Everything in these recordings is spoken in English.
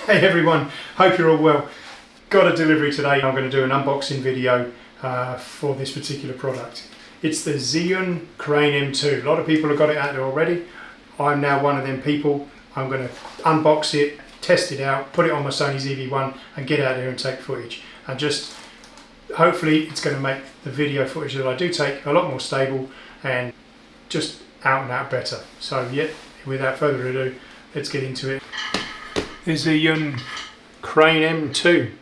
Hey everyone, hope you're all well. Got a delivery today. I'm going to do an unboxing video for this particular product. It's the Zhiyun Crane M2. A lot of people have got it out there already. I'm now one of them people. I'm going to unbox it, test it out, put it on my Sony ZV-1 and get out there and take footage. And just hopefully it's going to make the video footage that I do take a lot more stable and just out and out better. So yeah, without further ado, let's get into it. There's the Zhiyun Crane M2.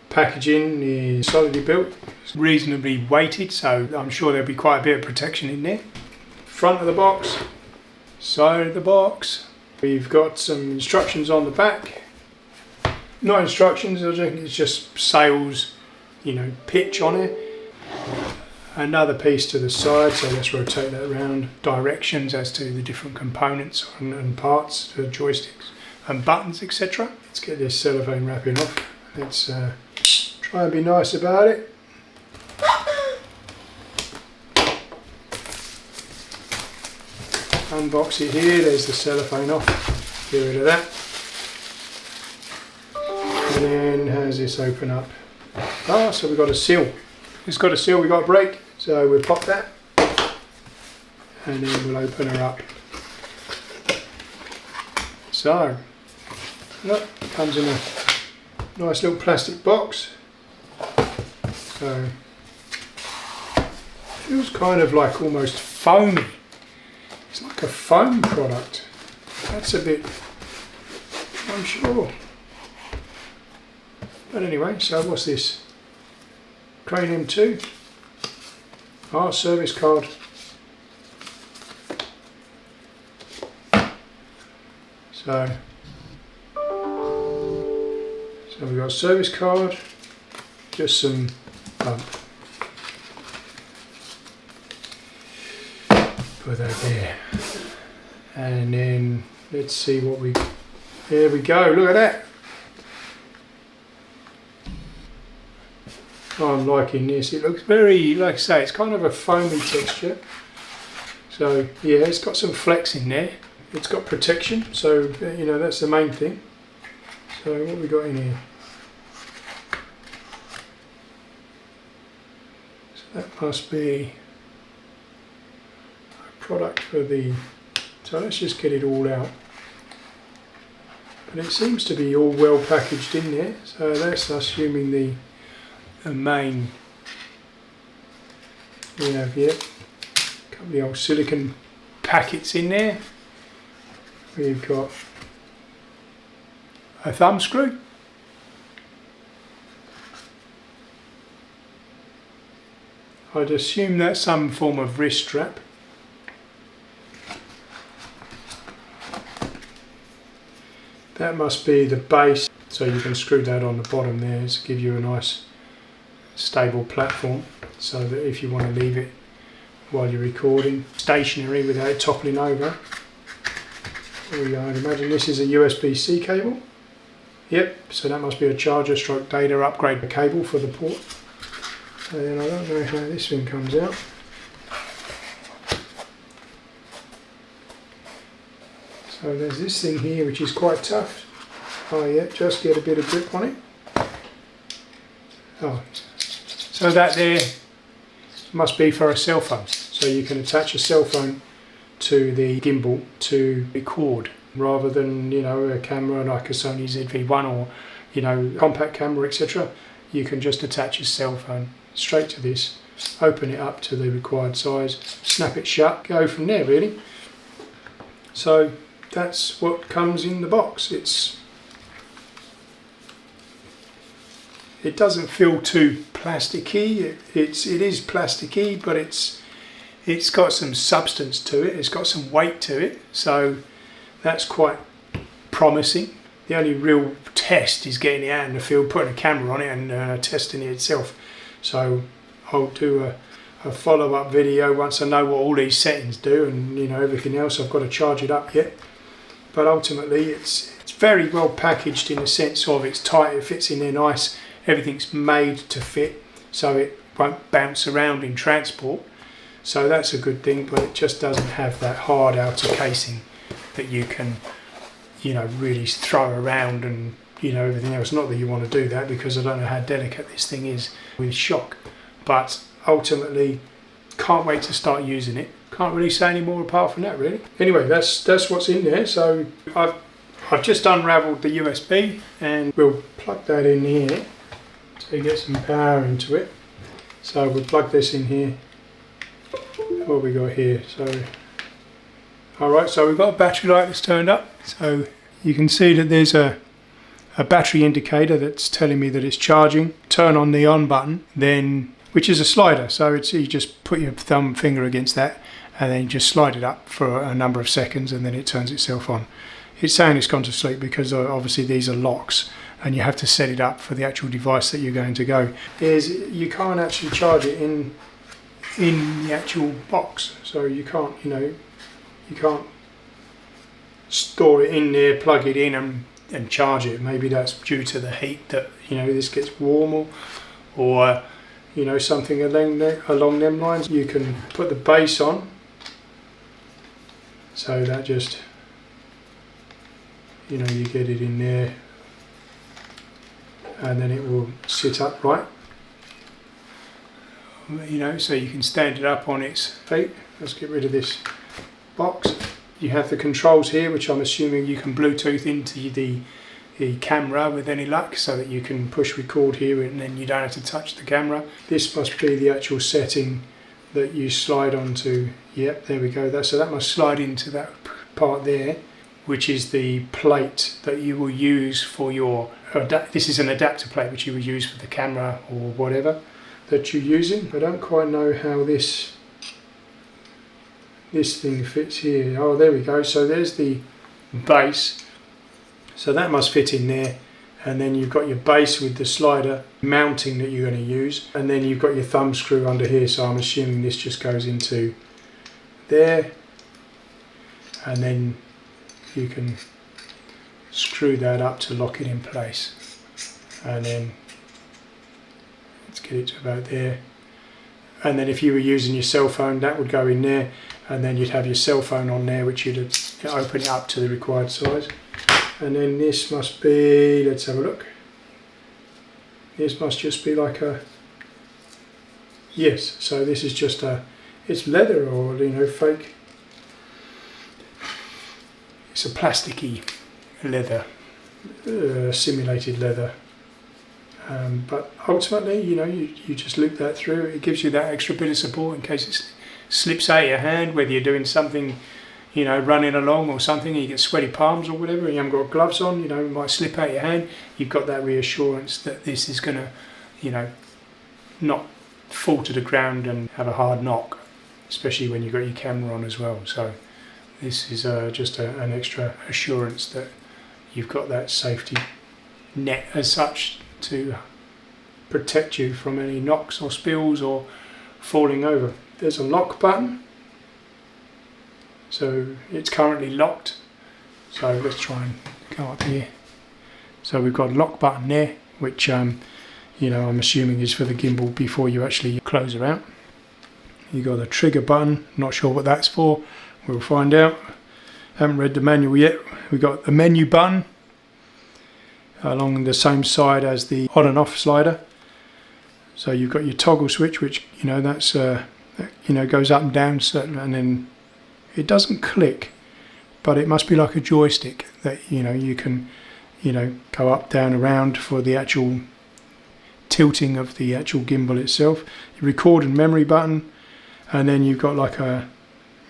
Packaging is solidly built, it's reasonably weighted, so I'm sure there'll be quite a bit of protection in there. Front of the box, side of the box. We've got some instructions on the back. Not instructions, I think it's just sales, pitch on it. Another piece to the side, so let's rotate that around. Directions as to the different components and parts, the joysticks and buttons, etc. Let's get this cellophane wrapping off. Let's try and be nice about it. Unbox it here, there's the cellophane off. Get rid of that. And then how's this open up? So we've got a seal. It's got a seal, we've got a brake, so we'll pop that. And then we'll open her up. So, look, it comes in a nice little plastic box. So, feels kind of like almost foamy. It's like a foam product. That's a bit unsure. But anyway, so what's this? Crane M2. Our service card. So we've got a service card, just some pump. Put that there. And then let's see what there we go, look at that. I'm liking this. It looks very, like I say, it's kind of a foamy texture. So yeah, it's got some flex in there. It's got protection, so that's the main thing. So what we got in here? So that must be a product for the. So let's just get it all out. But it seems to be all well packaged in there. So that's assuming the main. We have here a couple of the old silicone packets in there. We've got a thumb screw. I'd assume that's some form of wrist strap. That must be the base, so you can screw that on the bottom there to give you a nice stable platform, so that if you want to leave it while you're recording stationary without it toppling over. There we go. I'd imagine this is a USB-C cable. Yep, so that must be a charger stroke data upgrade cable for the port. And then I don't know how this thing comes out. So there's this thing here which is quite tough. Oh yeah, just get a bit of grip on it. Oh, so that there must be for a cell phone. So you can attach a cell phone to the gimbal to record rather than a camera like a Sony ZV-1 or compact camera, etc. You can just attach a cell phone straight to this, open it up to the required size, snap it shut, go from there really. So that's what comes in the box. It doesn't feel too plasticky. It is plasticky, but it's got some substance to it, it's got some weight to it, so that's quite promising. The only real test is getting it out in the field, putting a camera on it and testing it itself. So I'll do a follow-up video once I know what all these settings do and everything else. I've got to charge it up yet. But ultimately it's very well packaged in the sense of it's tight, it fits in there nice, everything's made to fit so it won't bounce around in transport. So that's a good thing, but it just doesn't have that hard outer casing that you can, really throw around and you know, everything else. Not that you want to do that, because I don't know how delicate this thing is with shock, but ultimately can't wait to start using it. Can't really say any more apart from that, really. Anyway, that's what's in there. So I've just unravelled the USB, and we'll plug that in here to get some power into it. So we'll plug this in here. What we got here? So, alright, so we've got a battery light that's turned up. So you can see that there's a battery indicator that's telling me that it's charging. Turn on the on button, then, which is a slider. So it's, you just put your thumb finger against that, and then you just slide it up for a number of seconds, and then it turns itself on. It's saying it's gone to sleep because obviously these are locks, and you have to set it up for the actual device that you're going to go. You can't actually charge it in the actual box, so you can't, you know, you can't store it in there, plug it in and charge it. Maybe that's due to the heat that, you know, this gets warm, or you know, something along them lines. You can put the base on, so that just, you know, you get it in there, and then it will sit upright, you know, so you can stand it up on its feet. Let's get rid of this box. You have the controls here, which I'm assuming you can Bluetooth into the camera with any luck, so that you can push record here and then you don't have to touch the camera. This must be the actual setting that you slide onto. Yep, there we go. So that must slide into that part there, which is the plate that you will use for your, this is an adapter plate which you will use for the camera or whatever that you're using. I don't quite know how this thing fits here. Oh, there we go. So there's the base. So that must fit in there. And then you've got your base with the slider mounting that you're going to use. And then you've got your thumb screw under here. So I'm assuming this just goes into there. And then you can screw that up to lock it in place. And then let's get it to about there. And then if you were using your cell phone, that would go in there. And then you'd have your cell phone on there, which you'd open it up to the required size. And then this must be, let's have a look. This must just be like a, yes, so this is just a, it's leather, or, you know, fake. It's a plasticky leather, simulated leather. But ultimately, you know, you just loop that through. It gives you that extra bit of support in case it slips out of your hand, whether you're doing something, you know, running along or something, and you get sweaty palms or whatever, and you haven't got gloves on, you know, it might slip out of your hand. You've got that reassurance that this is going to, you know, not fall to the ground and have a hard knock, especially when you've got your camera on as well. So this is just an extra assurance that you've got that safety net as such to protect you from any knocks or spills or falling over. There's a lock button, so it's currently locked. So let's try and go up here. So we've got a lock button there, which you know, I'm assuming is for the gimbal before you actually close her out. You've got a trigger button, not sure what that's for, we'll find out. Haven't read the manual yet. We've got the menu button along the same side as the on and off slider. So you've got your toggle switch, which, you know, that's you know, goes up and down, and then it doesn't click, but it must be like a joystick that, you know, you can, you know, go up, down, around for the actual tilting of the actual gimbal itself. Your record and memory button, and then you've got like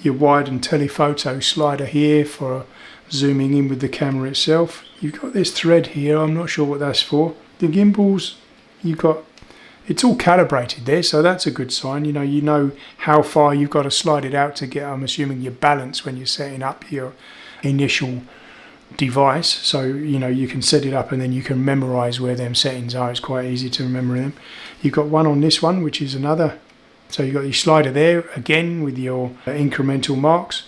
your wide and telephoto slider here for zooming in with the camera itself. You've got this thread here, I'm not sure what that's for. The gimbals, you've got, it's all calibrated there, so that's a good sign. You know how far you've got to slide it out to get, I'm assuming, your balance when you're setting up your initial device. So, you know, you can set it up and then you can memorize where them settings are. It's quite easy to remember them. You've got one on this one, which is another. So you've got your slider there, again, with your incremental marks.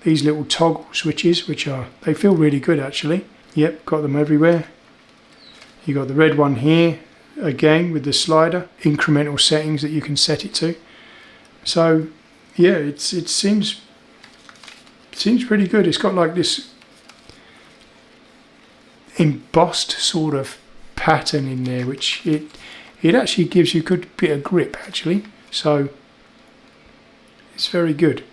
These little toggle switches, which are, they feel really good actually. Yep, got them everywhere. You've got the red one here, again with the slider, incremental settings that you can set it to. So yeah, it seems pretty good. It's got like this, embossed sort of pattern in there, which it actually gives you a good bit of grip actually, so it's very good.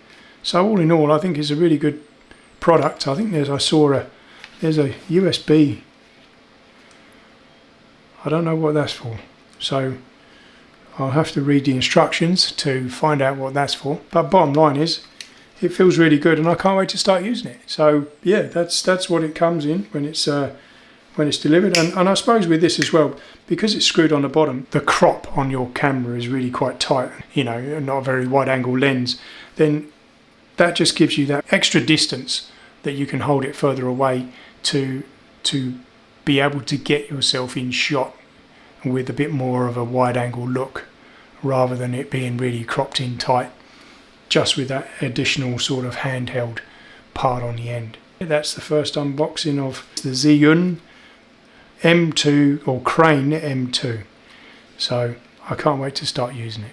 So all in all, I think it's a really good product. I think there's a USB, I don't know what that's for, so I'll have to read the instructions to find out what that's for, but bottom line is it feels really good and I can't wait to start using it. So yeah, that's what it comes in when it's delivered. And I suppose with this as well, because it's screwed on the bottom, the crop on your camera is really quite tight, you know, not a very wide angle lens, then that just gives you that extra distance that you can hold it further away to be able to get yourself in shot with a bit more of a wide angle look, rather than it being really cropped in tight, just with that additional sort of handheld part on the end. That's the first unboxing of the Zhiyun M2 or Crane M2. So I can't wait to start using it.